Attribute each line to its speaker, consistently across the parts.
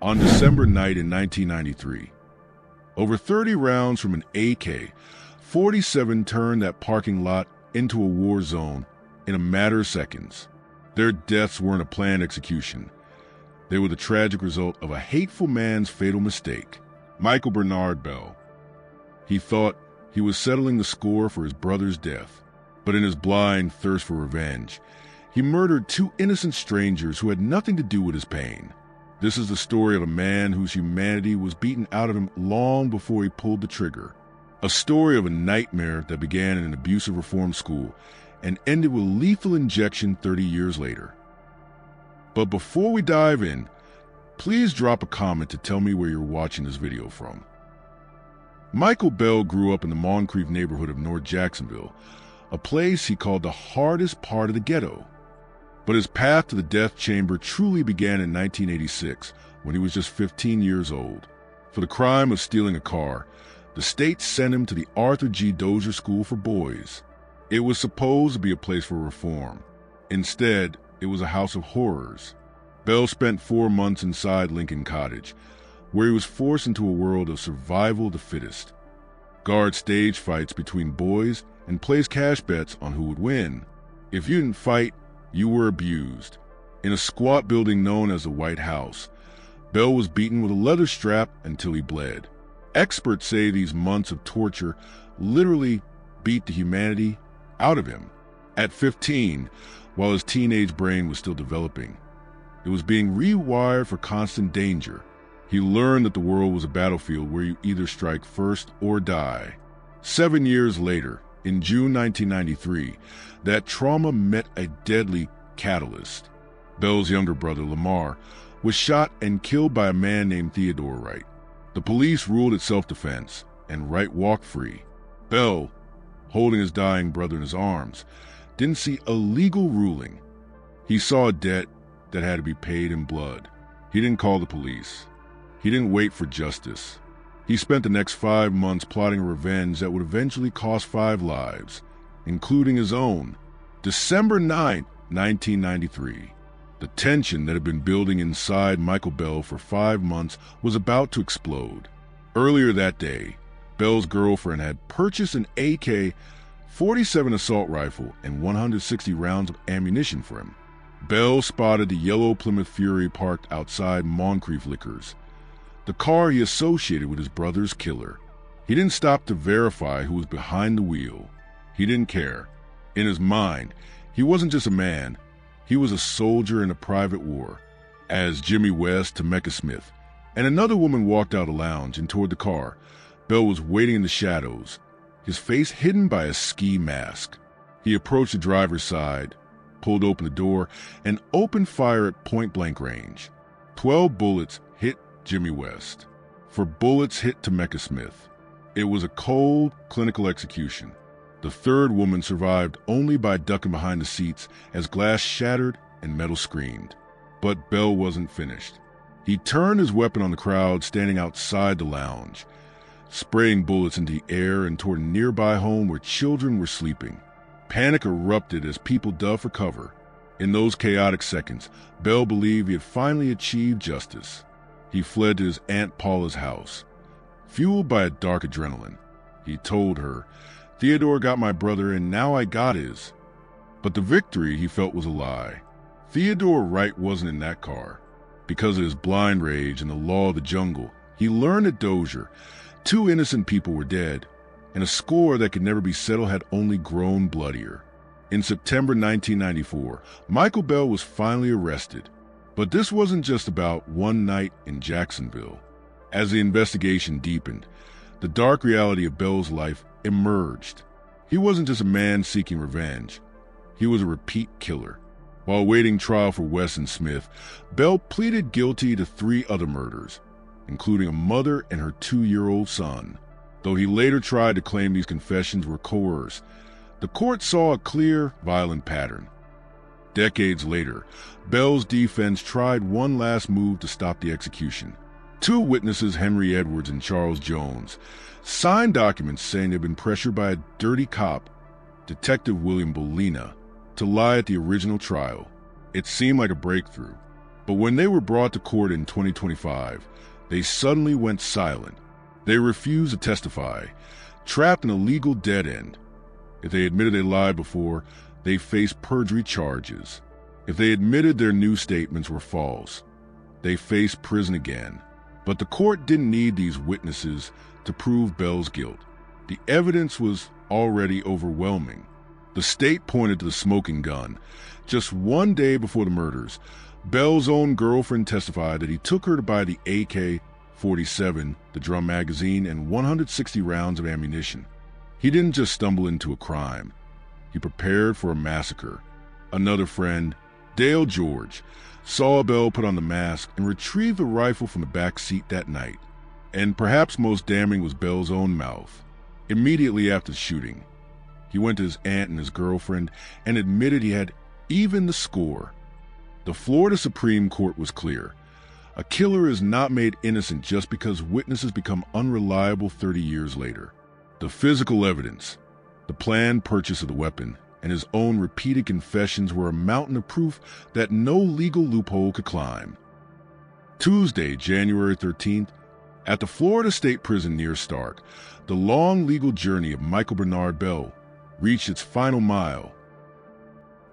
Speaker 1: On December night in 1993, over 30 rounds from an AK-47 turned that parking lot into a war zone in a matter of seconds. Their deaths weren't a planned execution. They were the tragic result of a hateful man's fatal mistake. Michael Bernard Bell. He thought he was settling the score for his brother's death, but in his blind thirst for revenge, he murdered two innocent strangers who had nothing to do with his pain. This is the story of a man whose humanity was beaten out of him long before he pulled the trigger. A story of a nightmare that began in an abusive reform school and ended with lethal injection 30 years later. But before we dive in, please drop a comment to tell me where you're watching this video from. Michael Bell grew up in the Moncrief neighborhood of North Jacksonville, a place he called the hardest part of the ghetto. But his path to the death chamber truly began in 1986, when he was just 15 years old. For the crime of stealing a car, the state sent him to the Arthur G. Dozier School for boys. It was supposed to be a place for reform. Instead, it was a house of horrors. Bell spent 4 months inside Lincoln Cottage, where he was forced into a world of survival of the fittest. Guard stage fights between boys and placed cash bets on who would win. If you didn't fight, you were abused. In a squat building known as the White House, Bell was beaten with a leather strap until he bled. Experts say these months of torture literally beat the humanity out of him. At 15, while his teenage brain was still developing, it was being rewired for constant danger. He learned that the world was a battlefield where you either strike first or die. 7 years later, in June 1993, that trauma met a deadly catalyst. Bell's younger brother, Lamar, was shot and killed by a man named Theodore Wright. The police ruled it self-defense, and Wright walked free. Bell, holding his dying brother in his arms, didn't see a legal ruling. He saw a debt that had to be paid in blood. He didn't call the police. He didn't wait for justice. He spent the next 5 months plotting a revenge that would eventually cost 5 lives, including his own. December 9, 1993. The tension that had been building inside Michael Bell for 5 months was about to explode. Earlier that day, Bell's girlfriend had purchased an AK-47 assault rifle and 160 rounds of ammunition for him. Bell spotted the yellow Plymouth Fury parked outside Moncrief Liquors, the car he associated with his brother's killer. He didn't stop to verify who was behind the wheel. He didn't care. In his mind, he wasn't just a man, he was a soldier in a private war. As Jimmy West, Tamecka Smith, and another woman walked out of the lounge and toward the car, Bell was waiting in the shadows, his face hidden by a ski mask. He approached the driver's side, pulled open the door, and opened fire at point-blank range. 12 bullets hit Jimmy West. 4 bullets hit Tamecka Smith. It was a cold, clinical execution. The third woman survived only by ducking behind the seats as glass shattered and metal screamed. But Bell wasn't finished. He turned his weapon on the crowd standing outside the lounge, spraying bullets into the air and toward a nearby home where children were sleeping. Panic erupted as people dove for cover. In those chaotic seconds, Bell believed he had finally achieved justice. He fled to his Aunt Paula's house. Fueled by a dark adrenaline, he told her, "Theodore got my brother and now I got his." But the victory he felt was a lie. Theodore Wright wasn't in that car. Because of his blind rage and the law of the jungle, he learned at Dozier 2 innocent people were dead, and a score that could never be settled had only grown bloodier. In September 1994, Michael Bell was finally arrested. But this wasn't just about one night in Jacksonville. As the investigation deepened, the dark reality of Bell's life emerged. He wasn't just a man seeking revenge. He was a repeat killer. While awaiting trial for West and Smith, Bell pleaded guilty to 3 other murders, including a mother and her 2-year-old son. Though he later tried to claim these confessions were coerced, the court saw a clear, violent pattern. Decades later, Bell's defense tried one last move to stop the execution. 2 witnesses, Henry Edwards and Charles Jones, signed documents saying they'd been pressured by a dirty cop, Detective William Bolina, to lie at the original trial. It seemed like a breakthrough. But when they were brought to court in 2025, they suddenly went silent. They refused to testify, trapped in a legal dead end. If they admitted they lied before, they faced perjury charges. If they admitted their new statements were false, they faced prison again. But the court didn't need these witnesses to prove Bell's guilt. The evidence was already overwhelming. The state pointed to the smoking gun. Just one day before the murders, Bell's own girlfriend testified that he took her to buy the AK-47, the drum magazine, and 160 rounds of ammunition. He didn't just stumble into a crime. He prepared for a massacre. Another friend, Dale George, saw Bell put on the mask and retrieve the rifle from the back seat that night. And perhaps most damning was Bell's own mouth. Immediately after the shooting, he went to his aunt and his girlfriend and admitted he had even the score. The Florida Supreme Court was clear. A killer is not made innocent just because witnesses become unreliable 30 years later. The physical evidence, the planned purchase of the weapon, and his own repeated confessions were a mountain of proof that no legal loophole could climb. Tuesday, January 13th, at the Florida State Prison near Stark, the long legal journey of Michael Bernard Bell reached its final mile.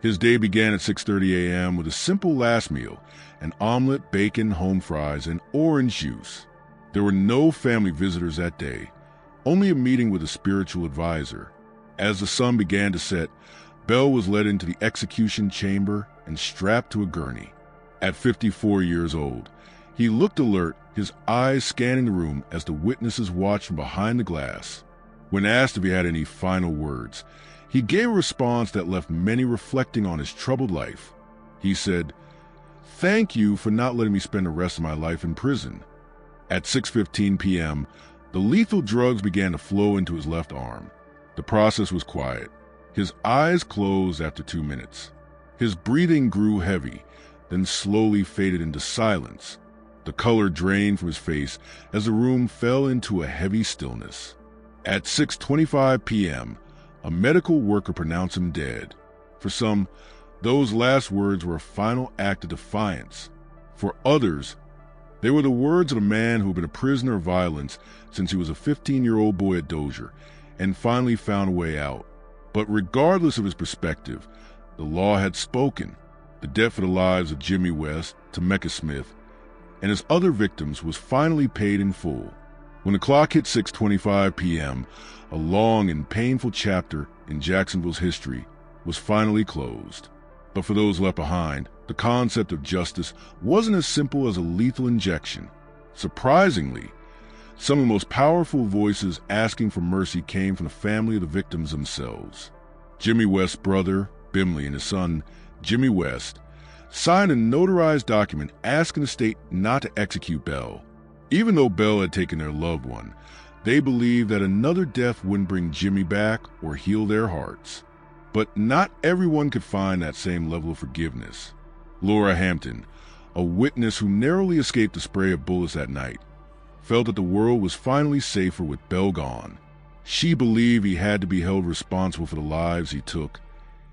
Speaker 1: His day began at 6:30 a.m. with a simple last meal, an omelet, bacon, home fries, and orange juice. There were no family visitors that day, only a meeting with a spiritual advisor. As the sun began to set, Bell was led into the execution chamber and strapped to a gurney. At 54 years old, he looked alert, his eyes scanning the room as the witnesses watched from behind the glass. When asked if he had any final words, he gave a response that left many reflecting on his troubled life. He said, "Thank you for not letting me spend the rest of my life in prison." At 6:15 p.m., the lethal drugs began to flow into his left arm. The process was quiet. His eyes closed after 2 minutes. His breathing grew heavy, then slowly faded into silence. The color drained from his face as the room fell into a heavy stillness. At 6:25 p.m., a medical worker pronounced him dead. For some, those last words were a final act of defiance. For others, they were the words of a man who had been a prisoner of violence since he was a 15-year-old boy at Dozier and finally found a way out. But regardless of his perspective, the law had spoken. The debt for the lives of Jimmy West, Tamecka Smith, and his other victims was finally paid in full. When the clock hit 6:25 p.m., a long and painful chapter in Jacksonville's history was finally closed. But for those left behind, the concept of justice wasn't as simple as a lethal injection. Surprisingly, some of the most powerful voices asking for mercy came from the family of the victims themselves. Jimmy West's brother, Bimley, and his son, Jimmy West, signed a notarized document asking the state not to execute Bell. Even though Bell had taken their loved one, they believed that another death wouldn't bring Jimmy back or heal their hearts. But not everyone could find that same level of forgiveness. Laura Hampton, a witness who narrowly escaped the spray of bullets that night, felt that the world was finally safer with Bell gone. She believed he had to be held responsible for the lives he took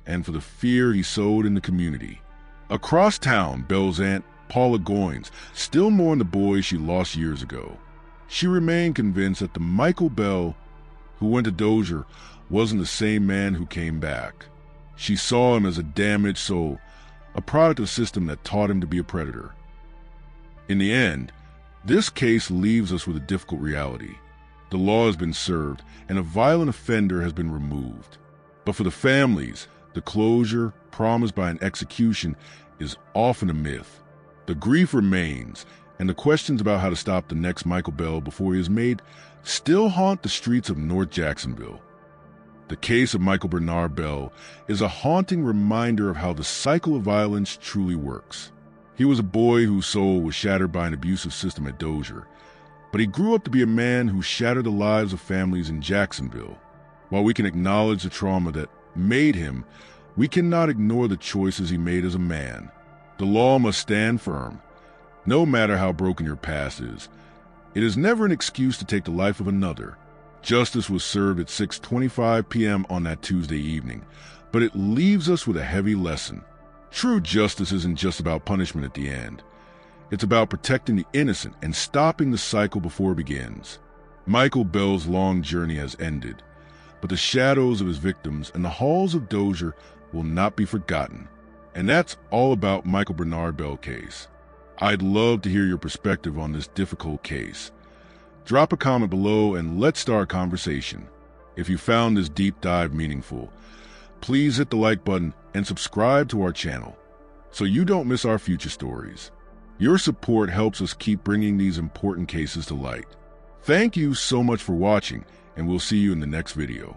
Speaker 1: and for the fear he sowed in the community. Across town, Bell's aunt, Paula Goins, still mourned the boy she lost years ago. She remained convinced that the Michael Bell who went to Dozier wasn't the same man who came back. She saw him as a damaged soul, a product of a system that taught him to be a predator. In the end, this case leaves us with a difficult reality. The law has been served, and a violent offender has been removed. But for the families, the closure promised by an execution is often a myth. The grief remains, and the questions about how to stop the next Michael Bell before he is made still haunt the streets of North Jacksonville. The case of Michael Bernard Bell is a haunting reminder of how the cycle of violence truly works. He was a boy whose soul was shattered by an abusive system at Dozier, but he grew up to be a man who shattered the lives of families in Jacksonville. While we can acknowledge the trauma that made him, we cannot ignore the choices he made as a man. The law must stand firm, no matter how broken your past is. It is never an excuse to take the life of another. Justice was served at 6:25 p.m. on that Tuesday evening, but it leaves us with a heavy lesson. True justice isn't just about punishment at the end. It's about protecting the innocent and stopping the cycle before it begins. Michael Bell's long journey has ended, but the shadows of his victims and the halls of Dozier will not be forgotten. And that's all about Michael Bernard Bell case. I'd love to hear your perspective on this difficult case. Drop a comment below and let's start a conversation. If you found this deep dive meaningful, please hit the like button and subscribe to our channel so you don't miss our future stories. Your support helps us keep bringing these important cases to light. Thank you so much for watching, and we'll see you in the next video.